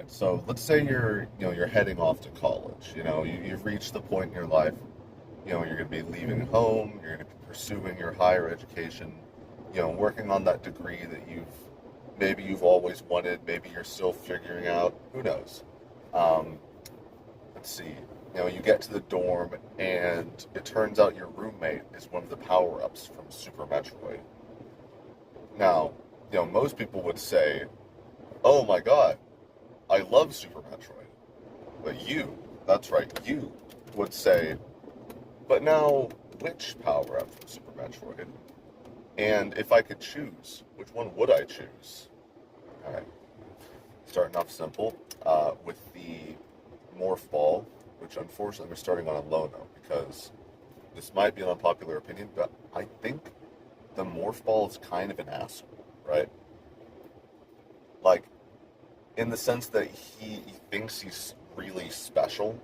right? So let's say you're heading off to college. You've reached the point in your life, you're going to be leaving home, you're going to be pursuing your higher education, working on that degree that maybe you've always wanted, maybe you're still figuring out, who knows? Um, let's see. You get to the dorm, and it turns out your roommate is one of the power-ups from Super Metroid. Now, most people would say, "Oh my God, I love Super Metroid." But that's right, you would say, "But now, which power-up from Super Metroid? And if I could choose, which one would I choose?" All right, starting off simple with the Morph Ball, which unfortunately we're starting on a low note because this might be an unpopular opinion, but I think the Morph Ball is kind of an asshole, right? Like, in the sense that he thinks he's really special,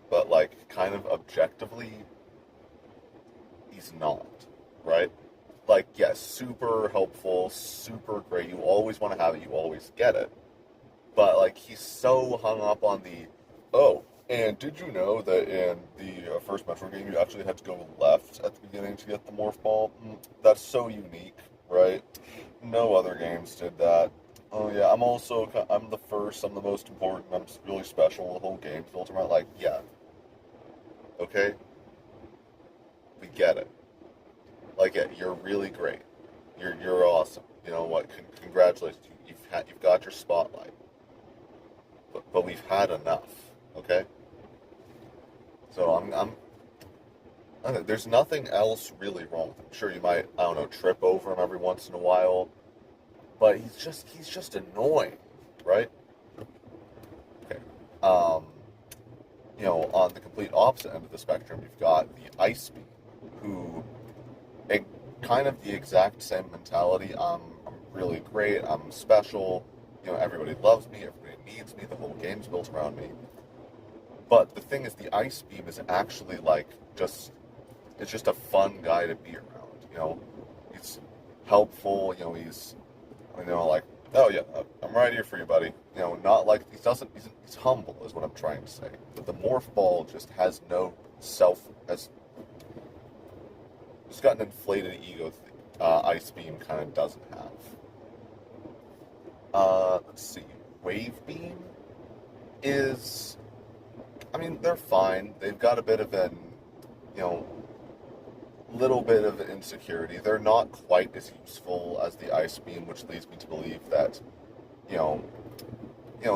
but, like, kind of objectively, he's not, right? Like, yes, super helpful, super great, you always want to have it, you always get it. But, like, he's so hung up on oh, and did you know that in the first Metro game you actually had to go left at the beginning to get the Morph Ball? That's so unique, right? No other games did that. Oh yeah, I'm the first, I'm the most important, I'm really special, the whole game's built around, like, yeah, okay, we get it. Like, yeah, you're really great. You're awesome. You know what? Congratulations, you've got your spotlight. But we've had enough, okay? So I don't know, there's nothing else really wrong with him. Sure, you might, I don't know, trip over him every once in a while, but he's just annoying, right? Okay. Um, on the complete opposite end of the spectrum, you've got the Ice Beam, who, it, kind of the exact same mentality. I'm really great. I'm special. Everybody loves me. Everybody needs me. The whole game's built around me. But the thing is, the Ice Beam is actually like it's just a fun guy to be around. He's helpful. He's like, oh yeah, I'm right here for you, buddy. Not like he's humble is what I'm trying to say. But the Morph Ball just has no has just got an inflated ego. Ice Beam kind of doesn't have. Let's see. Wave Beam is, I mean, they're fine. They've got a bit of an, you know, little bit of insecurity. They're not quite as useful as the Ice Beam, which leads me to believe that, you know,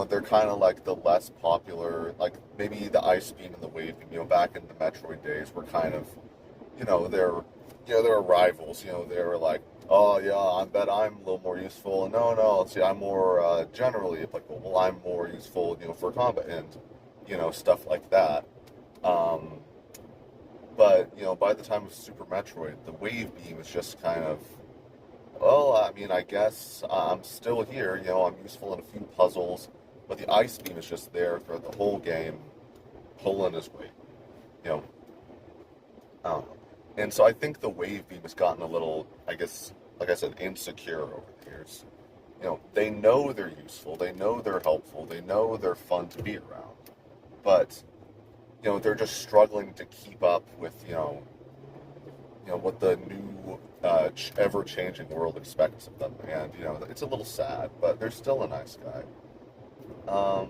they're kind of like the less popular, like maybe the Ice Beam and the Wave Beam, back in the Metroid days were kind of, they're, they're rivals. They were like, oh yeah, I bet I'm a little more useful. No, no, let's see, I'm more generally applicable. Well, I'm more useful, for combat and, stuff like that. Um, but by the time of Super Metroid, the Wave Beam is just kind of, well, I mean, I guess I'm still here. I'm useful in a few puzzles, but the Ice Beam is just there throughout the whole game, pulling his weight. You know, I don't know. And so I think the Wave Beam has gotten a little, I guess, like I said, insecure over the years. They know they're useful, they know they're helpful, they know they're fun to be around, but they're just struggling to keep up with what the new ever-changing world expects of them, and it's a little sad, but they're still a nice guy. Um,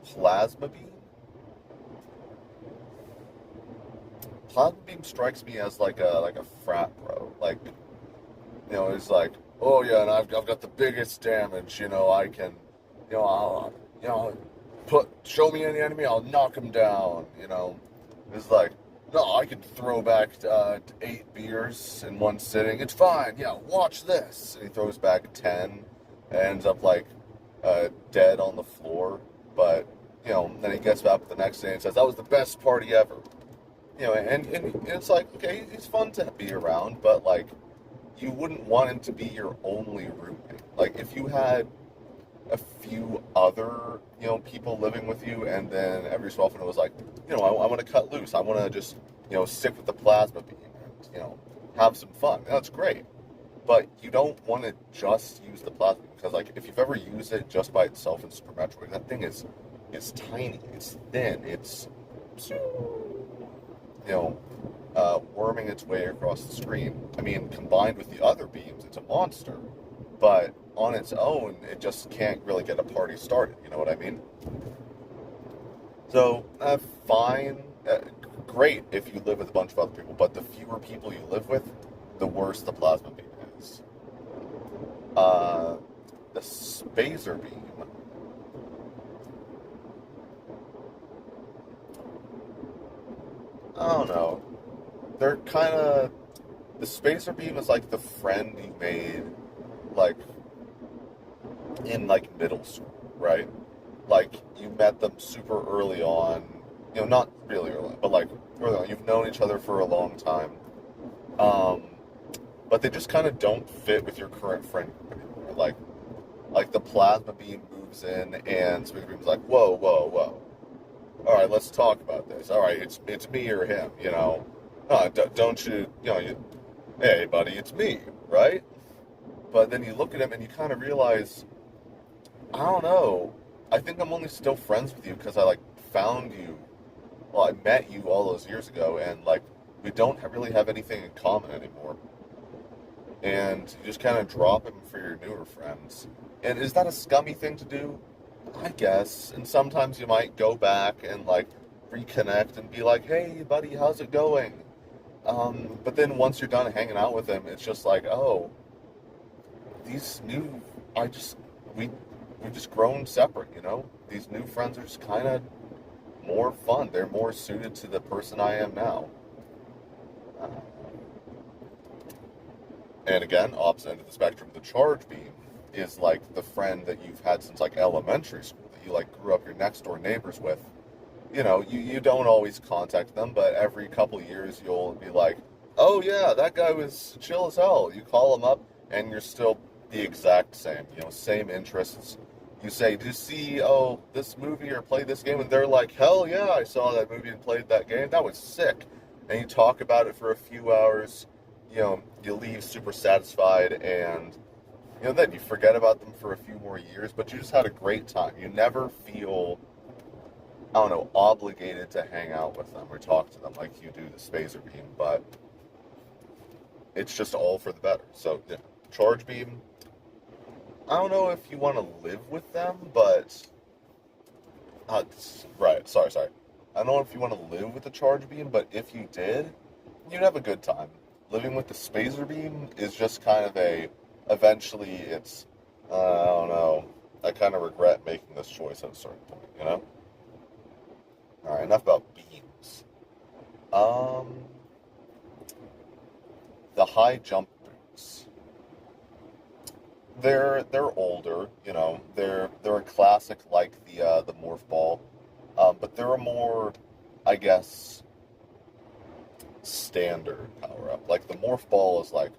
Plasma Beam. Plasma Beam strikes me as like a frat bro, like it's like, oh yeah, and I've got the biggest damage, I can, I'll, show me any enemy, I'll knock him down, it's like, no, I can throw back 8 beers in one sitting. It's fine. Yeah, watch this. And he throws back 10, and ends up like dead on the floor. But then he gets back the next day and says that was the best party ever. And it's like, okay, he's fun to be around, but like you wouldn't want him to be your only roommate. Like if you had a few other, people living with you, and then every so often it was like, I want to cut loose. I want to just, stick with the plasma beam and, have some fun. That's great. but you don't want to just use the plasma beam because, like, if you've ever used it just by itself in Super Metroid, that thing is tiny, it's thin, it's worming its way across the screen. I mean, combined with the other beams, it's a monster. But on its own, it just can't really get a party started. You know what I mean? So, fine, great if you live with a bunch of other people, but the fewer people you live with, the worse the plasma beam is. Uh, the spacer beam. I don't know. They're kind of the spacer beam is like the friend you made, like in like middle school, right? Like you met them super early on, not really early, but like early on. You've known each other for a long time, um, but they just kind of don't fit with your current friend group anymore. Like the plasma beam moves in, and spacer beam's like, whoa, whoa, whoa. All right, let's talk about this. All right, it's me or him, don't you, hey, buddy, it's me, right? But then you look at him and you kind of realize, I don't know. I think I'm only still friends with you because I like found you. Well, I met you all those years ago, and like we don't really have anything in common anymore. And you just kind of drop him for your newer friends. And is that a scummy thing to do? I guess. And sometimes you might go back and like reconnect and be like, "Hey, buddy, how's it going?" But then once you're done hanging out with him, it's just like, "Oh, these new, I just we we've just grown separate, you know. These new friends are just kind of more fun. They're more suited to the person I am now." Uh, and again, opposite end of the spectrum, the charge beam is like the friend that you've had since like elementary school that you like grew up your next door neighbors with. You don't always contact them, but every couple years you'll be like, "Oh yeah, that guy was chill as hell." You call him up, and you're still the exact same. Same interests. You say, "Do you see this movie or play this game?" And they're like, "Hell yeah, I saw that movie and played that game. That was sick." And you talk about it for a few hours. You leave super satisfied, and then you forget about them for a few more years. But you just had a great time. You never feel, I don't know, obligated to hang out with them or talk to them like you do the Spacer Beam, but it's just all for the better. So, yeah, Charge Beam, I don't know if you want to live with them, but, right, sorry. I don't know if you want to live with the Charge Beam, but if you did, you'd have a good time. Living with the Spacer Beam is just kind of eventually it's, I don't know, I kind of regret making this choice at a certain point. All right, enough about beams. Um, the high jump boots. They're older, They're a classic like the morph ball, but they're a more, I guess, standard power up. Like the morph ball is like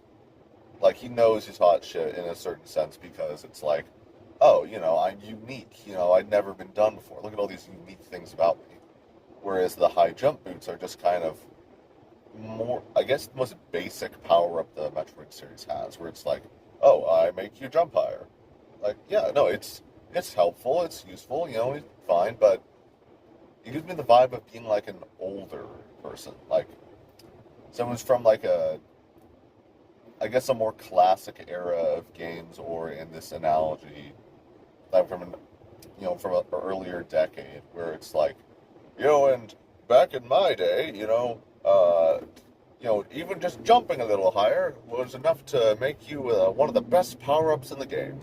he knows he's hot shit in a certain sense because it's like, oh, I'm unique. I'd never been done before. Look at all these unique things about me. Whereas the high jump boots are just kind of more, I guess, the most basic power up the Metroid series has, where it's like, oh, I make you jump higher. Like, yeah, no, it's helpful, it's useful, it's fine, but it gives me the vibe of being like an older person, like someone's from like I guess, a more classic era of games, or in this analogy, like from an earlier decade, where it's like, and back in my day, even just jumping a little higher was enough to make you one of the best power-ups in the game.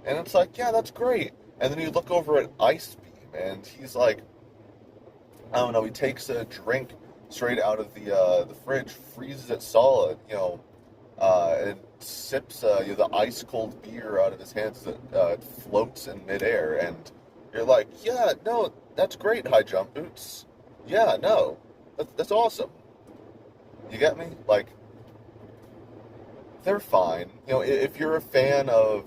And it's like, yeah, that's great. And then you look over at Ice Beam, and he's like, I don't know, he takes a drink straight out of the fridge, freezes it solid, and sips the ice cold beer out of his hands as it floats in midair, and you're like, yeah, no, that's great, high jump boots. Yeah, no, that's awesome. You get me? Like, they're fine. If you're a fan of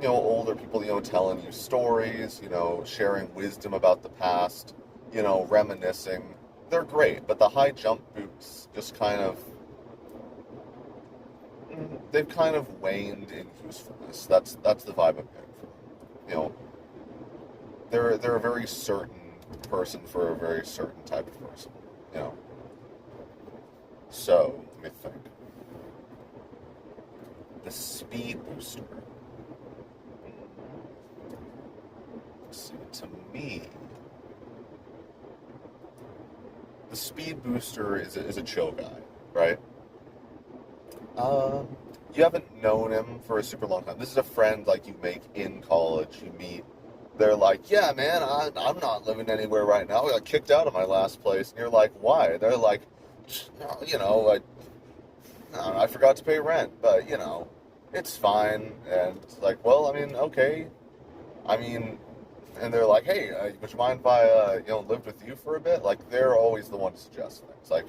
older people, telling you stories, sharing wisdom about the past, reminiscing, they're great. But the high jump boots just kind of they've kind of waned in usefulness. That's the vibe I'm getting from them. You know, they're a very certain person for a very certain type of person. You know. So let me think. The speed booster. Let's see. To me, the speed booster is a chill guy, right? Um, you haven't known him for a super long time. This is a friend like you make in college. You meet. They're like, yeah, man, I'm not living anywhere right now. I got kicked out of my last place. And you're like, why? They're like, "No, you know, I forgot to pay rent, but, you know, it's fine. And it's like, well, I mean, okay. I mean, and they're like, hey, would you mind if I, lived with you for a bit? Like, they're always the one to suggest things. Like,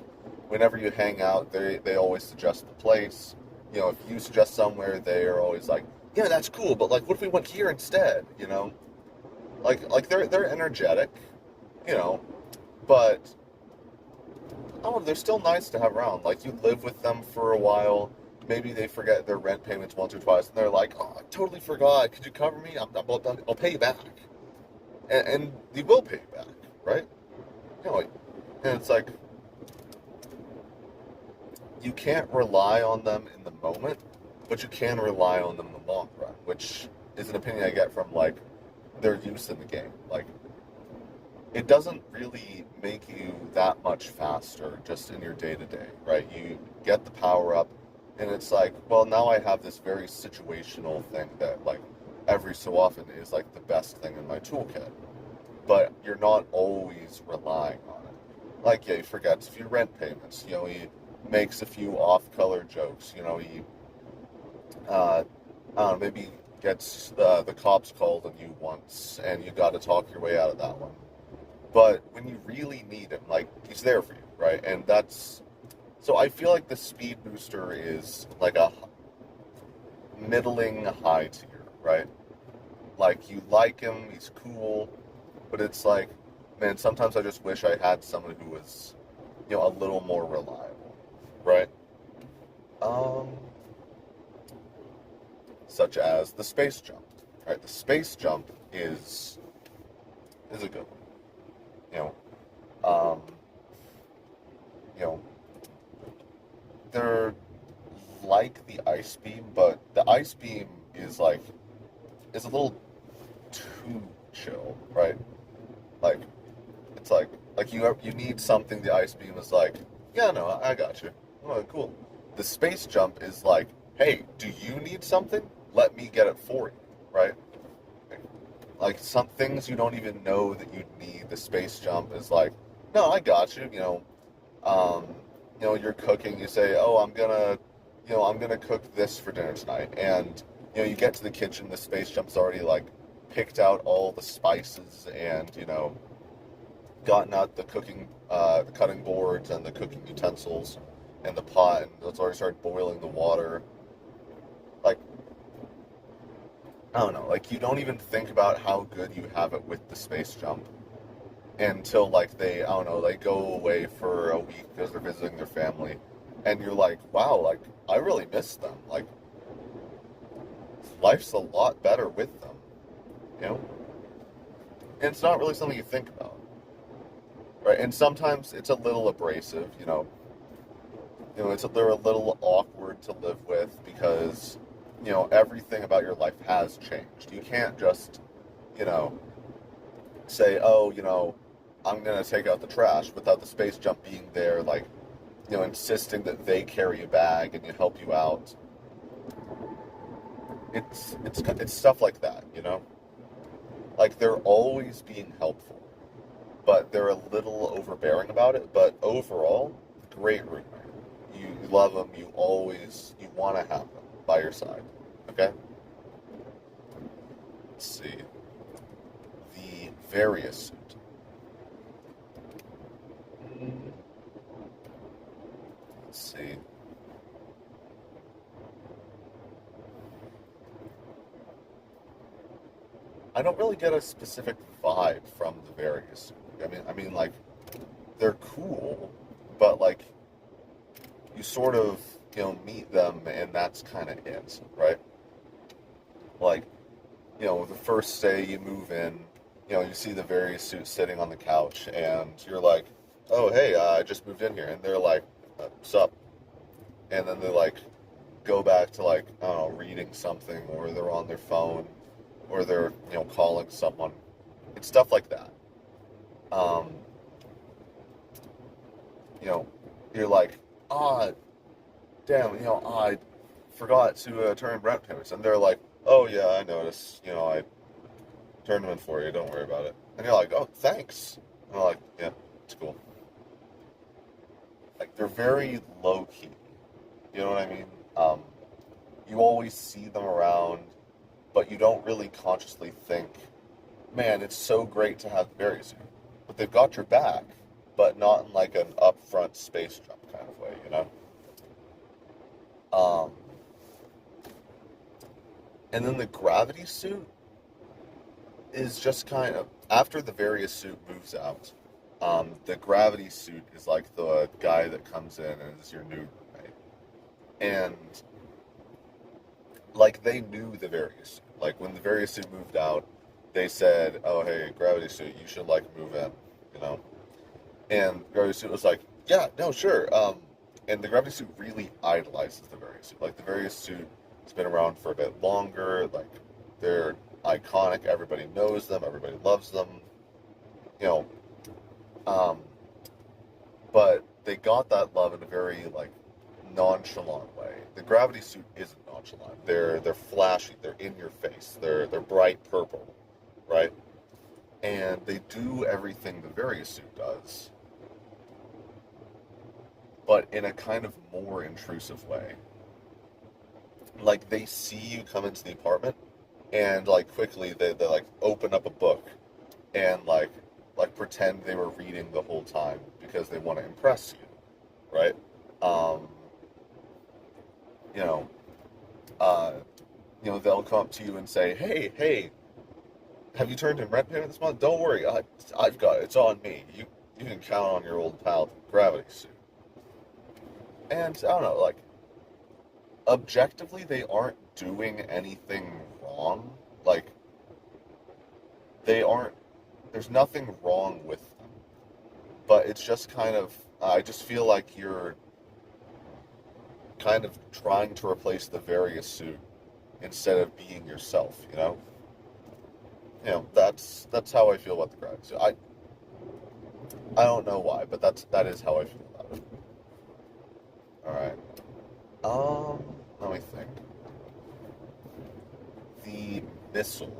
whenever you hang out, they always suggest the place. You know, if you suggest somewhere, they are always like, yeah, that's cool, but like, what if we went here instead? You know, like they're energetic, you know, but oh, they're still nice to have around. Like, you live with them for a while. Maybe they forget their rent payments once or twice, and they're like, "Oh, I totally forgot. Could you cover me? I'll pay you back." And they will pay you back, right? You know, like, and it's like you can't rely on them in the moment, but you can rely on them in the long run, which is an opinion I get from like their use in the game. Like, it doesn't really make you that much faster just in your day to day, right? You get the power up, and it's like, well, now I have this very situational thing that, like, every so often is like the best thing in my toolkit. But you're not always relying on it. Like, yeah, he forgets a few rent payments. You know, he makes a few off-color jokes. You know, he, I don't know, maybe gets the cops called on you once, and you got to talk your way out of that one. But when you really need him, like, he's there for you, right? And that's so I feel like the speed booster is like a middling high tier, right? Like, you like him, he's cool, but it's like, man, sometimes I just wish I had someone who was, a little more reliable, right? Um, Such as the space jump, right? The space jump is a good one, you know. Um, you know, they're like the ice beam, but the ice beam is a little too chill, right? Like, it's like you need something. The ice beam is like, yeah, no, I got you. Oh, cool. The space jump is like, hey, do you need something? Let me get it for you, right? Like, some things you don't even know that you need. The space jump is like, no, I got you. Um, you're cooking. You say, oh, I'm gonna cook this for dinner tonight, and you get to the kitchen. The space jump's already like picked out all the spices and gotten out the cutting boards and the cooking utensils and the pot, and it's already started boiling the water. Like, I don't know, like, you don't even think about how good you have it with the space jump until, like, I don't know, they go away for a week because they're visiting their family, and you're like, wow, like, I really miss them. Like, life's a lot better with them, you know? And it's not really something you think about, right? And sometimes it's a little abrasive, they're a little awkward to live with because, everything about your life has changed. You can't just, you know, say, oh, I'm going to take out the trash without the space jump being there, like, insisting that they carry a bag and you help you out. It's stuff like that, Like, they're always being helpful, but they're a little overbearing about it. But overall, great roommate. You love them. You want to have them by your side. Okay? Let's see. The Various suit. Let's see. I don't really get a specific vibe from the Various suit. Like, they're cool, but like, you sort of meet them, and that's kind of it, right? Like, the first day you move in, you see the various suits sitting on the couch, and you're like, oh, hey, I just moved in here. And they're like, sup? And then they, like, go back to, like, I don't know, reading something, or they're on their phone, or they're, calling someone. It's stuff like that. Um, you know, you're like, ah, damn, I forgot to turn rent payments. And they're like, oh, yeah, I noticed. I turned them in for you. Don't worry about it. And you're like, oh, thanks. And they're like, yeah, it's cool. Like, they're very low key. You know what I mean? Um, you always see them around, but you don't really consciously think, man, it's so great to have berries here. But they've got your back, but not in like an upfront space jump kind of way, you know? Um, and then the gravity suit is just kind of, after the various suit moves out, the gravity suit is like the guy that comes in and is your new roommate. And like they knew the various suit. Like when the various suit moved out, they said, "Oh, hey, gravity suit, you should like move in," you know. And gravity suit was like, "Yeah, no, sure." And the gravity suit really idolizes the various suit. Like the various suit has been around for a bit longer. Like they're iconic. Everybody knows them. Everybody loves them. You know, um, but they got that love in a very like nonchalant way. The gravity suit isn't nonchalant. They're flashy. They're in your face. They're bright purple, right? And they do everything the various suit does, but in a kind of more intrusive way. Like they see you come into the apartment, and like quickly they like open up a book and like pretend they were reading the whole time because they want to impress you, right? Um, you know, uh, they'll come up to you and say, hey, have you turned in rent payment this month? Don't worry, I've got it. It's on me. You can count on your old pal Gravity Suit. And I don't know, like objectively, they aren't doing anything wrong. Like they aren't. There's nothing wrong with them. But it's just kind of. I just feel like you're kind of trying to replace the various suit instead of being yourself. That's how I feel about the Gravity Suit. I don't know why, but that is how I feel about it. All right. Let me think. The missile.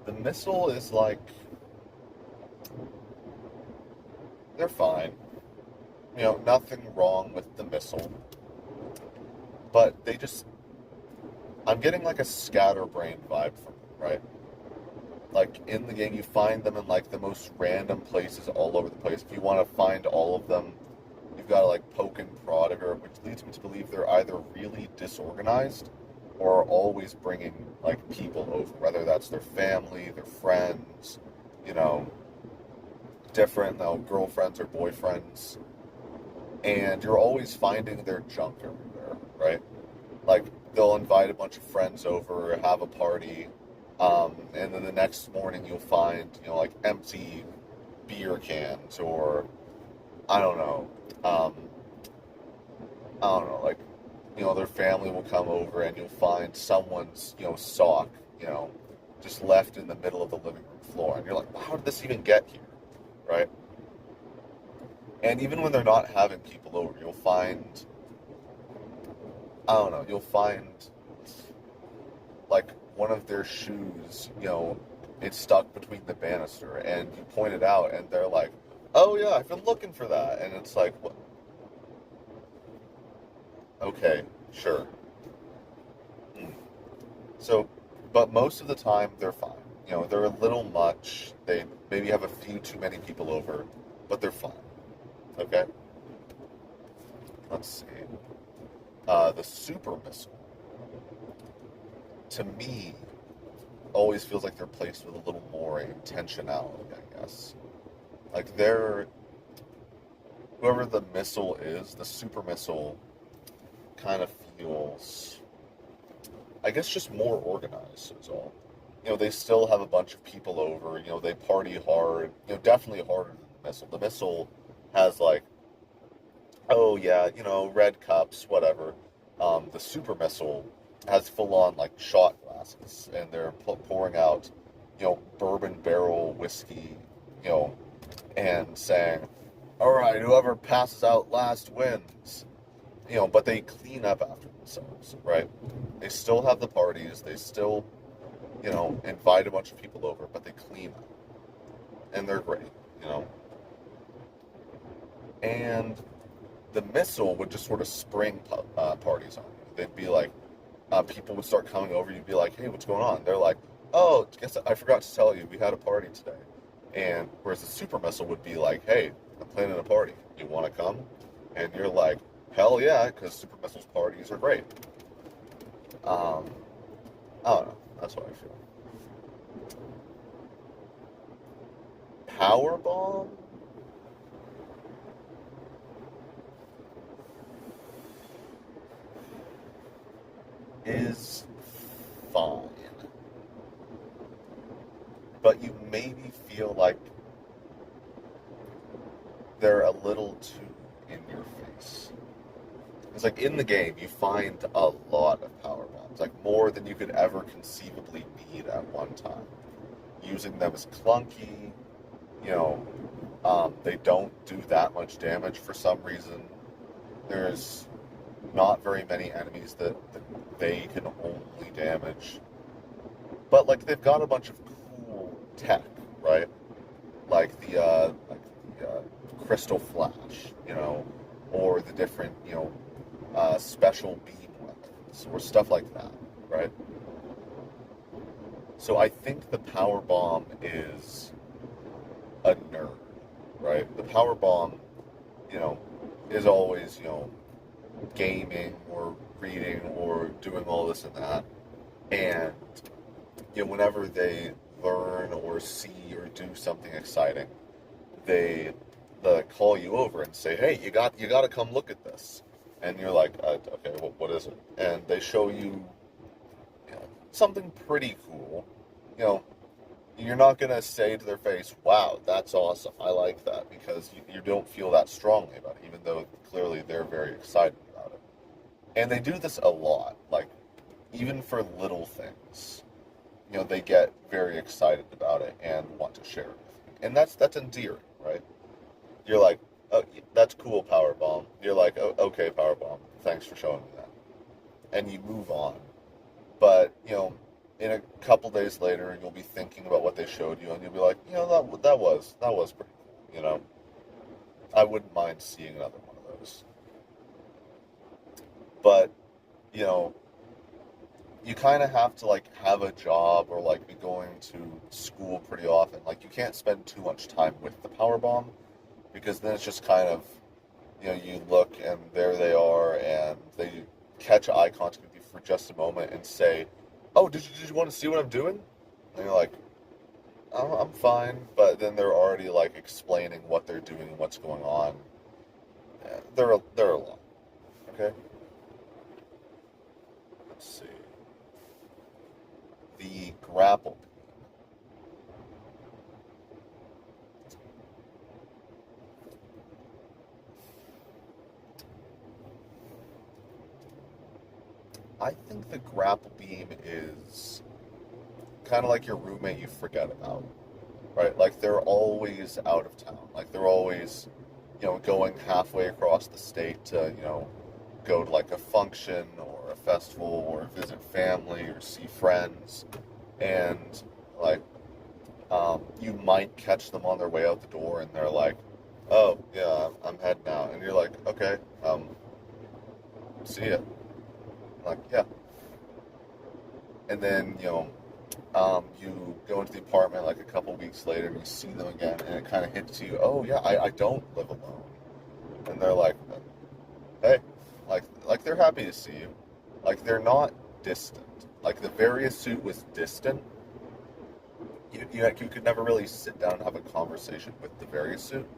The missile is like they're fine. Nothing wrong with the missile, but they just I'm getting like a scatterbrained vibe from them, right? Like in the game, you find them in like the most random places all over the place. If you want to find all of them, you've got to like poke and prod her, which leads me to believe they're either really disorganized or always bringing like people over, whether that's their family, their friends, you know, different girlfriends or boyfriends, and you're always finding their junk everywhere, right? Like they'll invite a bunch of friends over, have a party, and then the next morning you'll find like empty beer cans or I don't know, um, like their family will come over and you'll find someone's sock just left in the middle of the living room floor, and you're like, how did this even get here, right? And even when they're not having people over, you'll find I don't know, you'll find like one of their shoes, it's stuck between the banister, and you point it out, and they're like, "Oh yeah, I've been looking for that," and it's like, "What? Okay, sure." Mm. So, but most of the time they're fine. They're a little much. They maybe have a few too many people over, but they're fine. Okay. Let's see. The super missile, to me, always feels like they're placed with a little more intentionality, I guess. Like they're whoever the missile is, the super missile kind of feels, I guess, just more organized is all. They still have a bunch of people over. They party hard. Definitely harder than the missile. The missile has like, oh yeah, red cups, whatever. The super missile has full on like shot glasses, and they're pouring out, bourbon barrel whiskey, you know, and saying, "All right, whoever passes out last wins." But they clean up after themselves, right? They still have the parties. They still, invite a bunch of people over, but they clean up, and they're great, you know. And the missile would just sort of spring parties on you. They'd be like, people would start coming over. You'd be like, "Hey, what's going on?" They're like, "Oh, guess I forgot to tell you, we had a party today." And whereas the super missile would be like, "Hey, I'm planning a party. You want to come?" And you're like, "Hell yeah," because super missiles parties are great. Um, I don't know. That's what I feel. Power bomb is fine, but you maybe feel like they're a little too in your face. It's like in the game, you find a lot of power bombs, like more than you could ever conceivably need at one time. Using them is clunky, you know, they don't do that much damage for some reason. There's not very many enemies that they can only damage. But like they've got a bunch of cool tech, right? Like the crystal flash, or the different, special beam weapons or stuff like that, right? So I think the power bomb is a nerd, right? The power bomb, you know, is always, gaming or reading or doing all this and that. And, whenever they learn or see or do something exciting, they call you over and say, "Hey, you got to come look at this." And you're like, "Okay, what is it?" And they show you, something pretty cool. You know, you're not gonna say to their face, "Wow, that's awesome. I like that," because you don't feel that strongly about it, even though clearly they're very excited about it. And they do this a lot, like even for little things. They get very excited about it and want to share it with you. And that's endearing, right? You're like, "Oh, that's cool, Power Bomb." You're like, "Oh, okay, Power Bomb. Thanks for showing me that." And you move on. But, in a couple days later, you'll be thinking about what they showed you, and you'll be like, that was pretty cool. I wouldn't mind seeing another one of those. But, you know, you kind of have to like have a job or like be going to school pretty often. Like you can't spend too much time with the power bomb because then it's just kind of, you look and there they are and they catch eye contact with you for just a moment and say, "Oh, did you want to see what I'm doing?" And you're like, "Oh, I'm fine," but then they're already like explaining what they're doing and what's going on. They're a lot. Okay, let's see. The grapple. I think the grapple beam is kind of like your roommate you forget about, right? Like they're always out of town. Like they're always, going halfway across the state to, go to like a function or a festival or visit family or see friends. And like, you might catch them on their way out the door and they're like, "Oh, yeah, I'm heading out." And you're like, "Okay, see ya." Like, yeah. And then, you go into the apartment like a couple weeks later and you see them again and it kind of hits you, "Oh, yeah, I don't live alone." And they're like, "Hey," like they're happy to see you. Like they're not distant. Like the Various suit was distant, you could never really sit down and have a conversation with the various suit.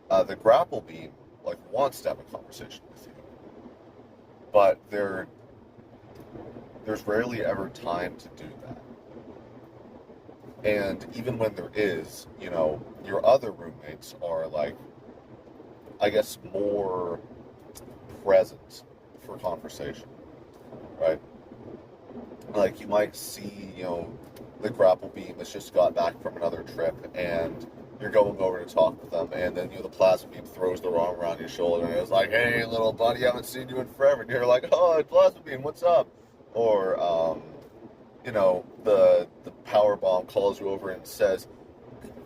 The grapple beam like wants to have a conversation with you, but there's rarely ever time to do that. And even when there is, your other roommates are like, I guess, more present for conversation, right? Like you might see, the grapple beam has just got back from another trip and you're going over to talk with them and then the plasma beam throws the arm around your shoulder and it's like, hey little buddy, I haven't seen you in forever, and you're like, oh, plasma beam, what's up? Or the power bomb calls you over and says,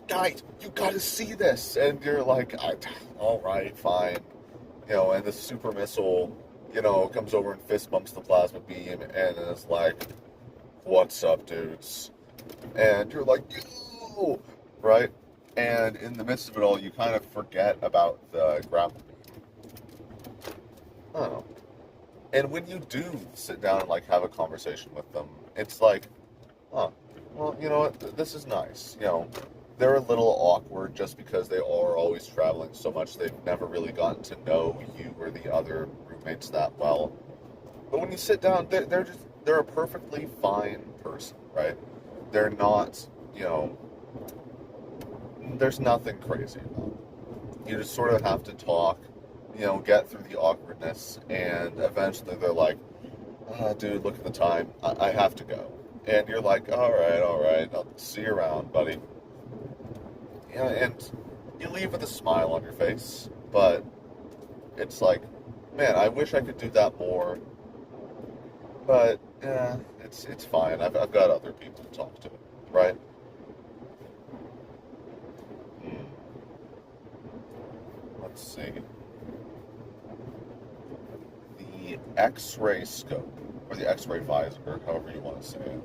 guys, you gotta see this, and you're like, all right, fine, and the super missile, comes over and fist bumps the plasma beam and is like, what's up, dudes? And you're like, yo, right? And in the midst of it all, you kind of forget about the grapple beam. I don't know. And when you do sit down and like have a conversation with them, it's like, huh, well, you know what? This is nice. They're a little awkward just because they are always traveling so much. They've never really gotten to know you or the other roommates that well. But when you sit down, they're a perfectly fine person, right? They're not, there's nothing crazy about them. You just sort of have to talk, get through the awkwardness, and eventually they're like, dude, look at the time. I have to go. And you're like, all right, I'll see you around, buddy. And you leave with a smile on your face, but it's like, man, I wish I could do that more, but yeah, it's fine. I've got other people to talk to, right? Hmm. Let's see. The X-ray scope, or the X-ray visor, however you want to say it.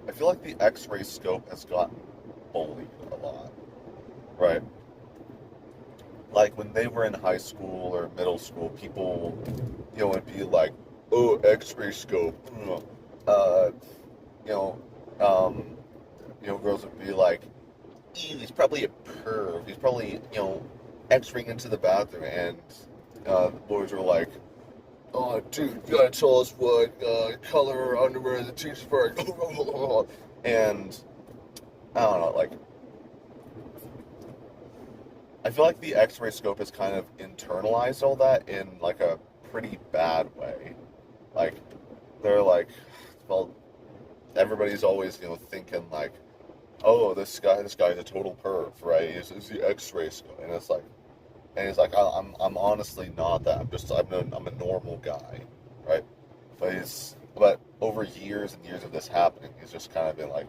I feel like the X-ray scope has gotten bullied a lot, right? Like when they were in high school or middle school, people, would be like, "Oh, X-ray scope," uh, you know, um, girls would be like, "Ew, he's probably a perv. He's probably, X-raying into the bathroom," and the boys were like, "Oh, dude, you gotta tell us what color underwear the teacher's wearing," and I don't know, like I feel like the X-ray scope has kind of internalized all that in like a pretty bad way. Like they're like, well, everybody's always thinking like, oh, this guy's a total perv, right? It's the X-ray scope, and it's like, and he's like, I'm honestly not that. I'm a normal guy, right? But over years and years of this happening, he's just kind of been like,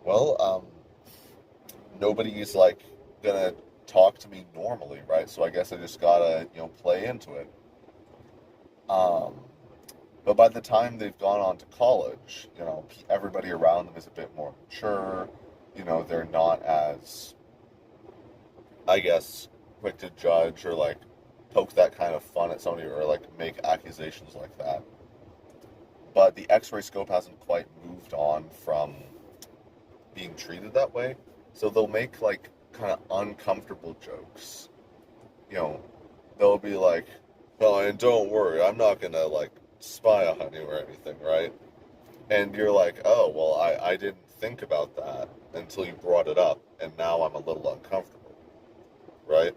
well, nobody's like gonna talk to me normally, right? So I guess I just gotta, play into it. Um, but by the time they've gone on to college, everybody around them is a bit more mature. They're not as, I guess, quick to judge or like poke that kind of fun at somebody or like make accusations like that. But the X-ray scope hasn't quite moved on from being treated that way. So they'll make like kind of uncomfortable jokes. You know, they'll be like, "Oh, and don't worry, I'm not gonna like spy on you or anything, right?" And you're like, "Oh, well, I didn't think about that until you brought it up, and now I'm a little uncomfortable, right?"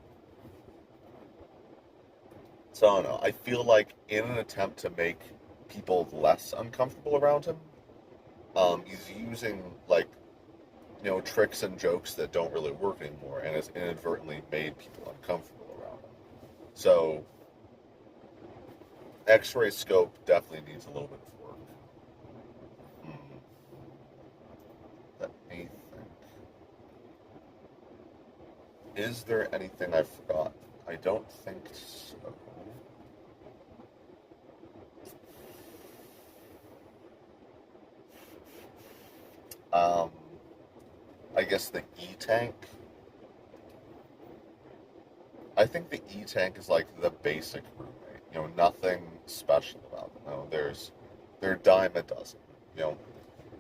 So I don't know. I feel like in an attempt to make people less uncomfortable around him, he's using like tricks and jokes that don't really work anymore, and has inadvertently made people uncomfortable around him. So X-ray scope definitely needs a little bit of work. Hmm. Let me think. Is there anything I forgot? I don't think so. Um, I guess the E-tank. I think the E-tank is like the basic roommate. nothing special about them. They're a dime a dozen. You know,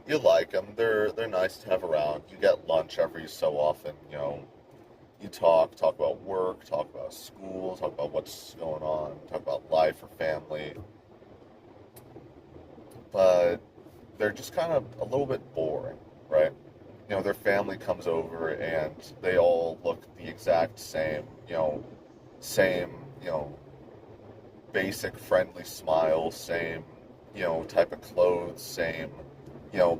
you like them. They're nice to have around. You get lunch every so often. You talk about work, talk about school, talk about what's going on, talk about life or family. But they're just kind of a little bit boring, right? Their family comes over and they all look the exact same, same, you know, basic friendly smile, same, type of clothes, same,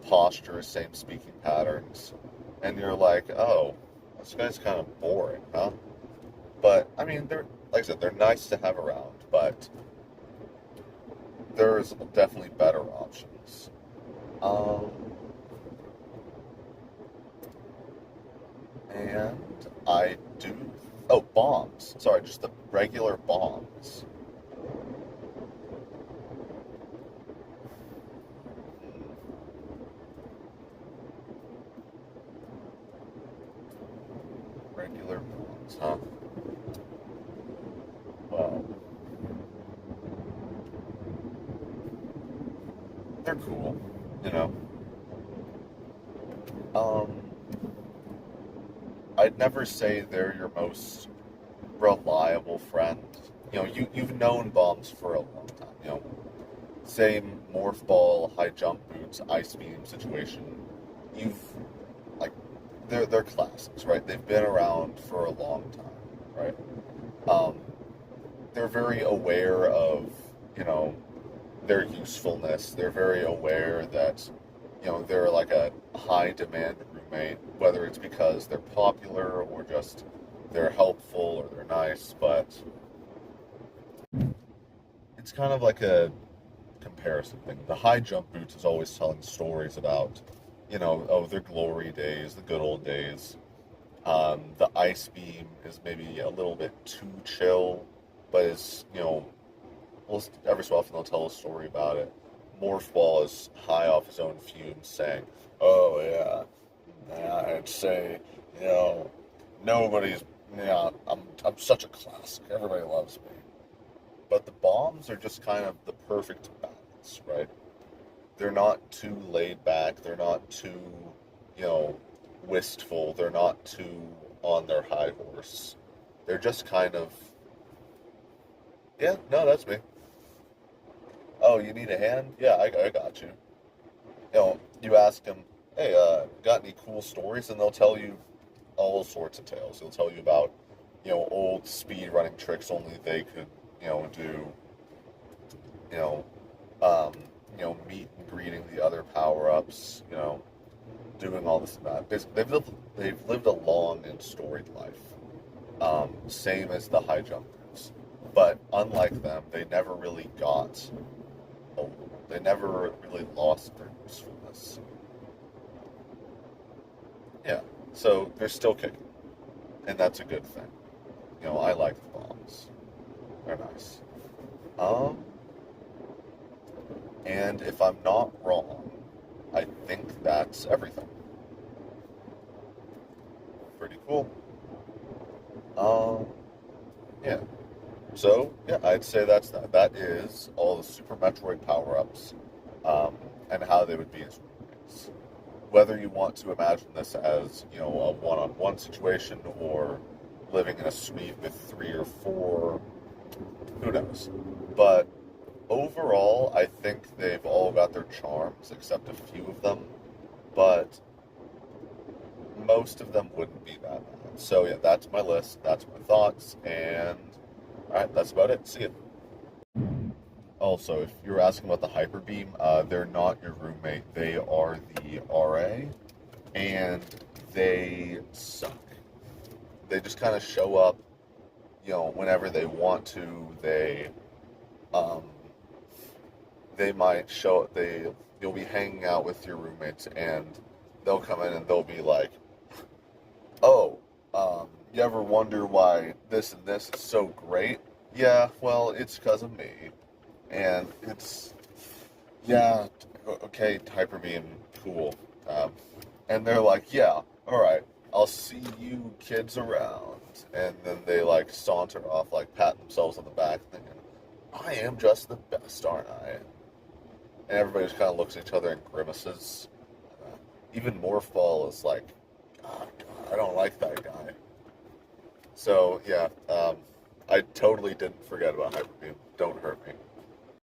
posture, same speaking patterns. And you're like, oh, this guy's kind of boring, huh? But, I mean, like I said, they're nice to have around, but there's definitely better options. Um, and I do, oh, bombs. Sorry, just the regular bombs. Regular bombs, huh? Well, they're cool, you know. Um, I'd never say they're your most reliable friend. You've known bombs for a long time. Same morph ball, high jump boots, ice beam situation. You've like they're classics, right? They've been around for a long time, right? Um, they're very aware of you know their usefulness. They're very aware that they're like a high demand roommate, whether it's because they're popular or just they're helpful or they're nice, but it's kind of like a comparison thing. The high jump boots is always telling stories about, their glory days, the good old days. The ice beam is maybe a little bit too chill, but it's, every so often they'll tell a story about it. Morph Ball is high off his own fumes saying, oh yeah, I'd say, you know, nobody's, I'm such a classic. Everybody loves me. But the bombs are just kind of the perfect balance, right? They're not too laid back. They're not too, you know, wistful. They're not too on their high horse. They're just kind of, yeah, no, that's me. Oh, you need a hand? Yeah, I got you. You ask them, hey, got any cool stories? And they'll tell you all sorts of tales. They'll tell you about, old speed running tricks only they could, do, you know, um, meet and greeting the other power-ups, doing all this and that. They've lived a long and storied life, same as the high jumpers. But unlike them, they never really got old. They never really lost their usefulness. Yeah, so they're still kicking, and that's a good thing. I like the bombs. They're nice. Um, and if I'm not wrong, I think that's everything. Pretty cool. Um, yeah. So, yeah, I'd say that's that. That is all the Super Metroid power-ups, and how they would be as roommates. Whether you want to imagine this as, a one-on-one situation or living in a suite with three or four, who knows? But overall, I think they've all got their charms, except a few of them. But most of them wouldn't be that bad. So yeah, that's my list. That's my thoughts. And all right, that's about it. See you. Also, if you're asking about the Hyper Beam, they're not your roommate. They are the RA, and they suck. They just kind of show up, whenever they want to. Um, they might show you'll be hanging out with your roommates, and they'll come in and they'll be like, "Oh, you ever wonder why this and this is so great? Yeah, well, it's because of me." And it's, yeah, okay, Hyper Beam, cool. Um, and they're like, yeah, all right, I'll see you kids around. And then they like saunter off, like pat themselves on the back, thinking, I am just the best, aren't I? And everybody just kind of looks at each other and grimaces. Even Morphball is like, oh, God, I don't like that guy. So, yeah, I totally didn't forget about Hyper Beam. Don't hurt me.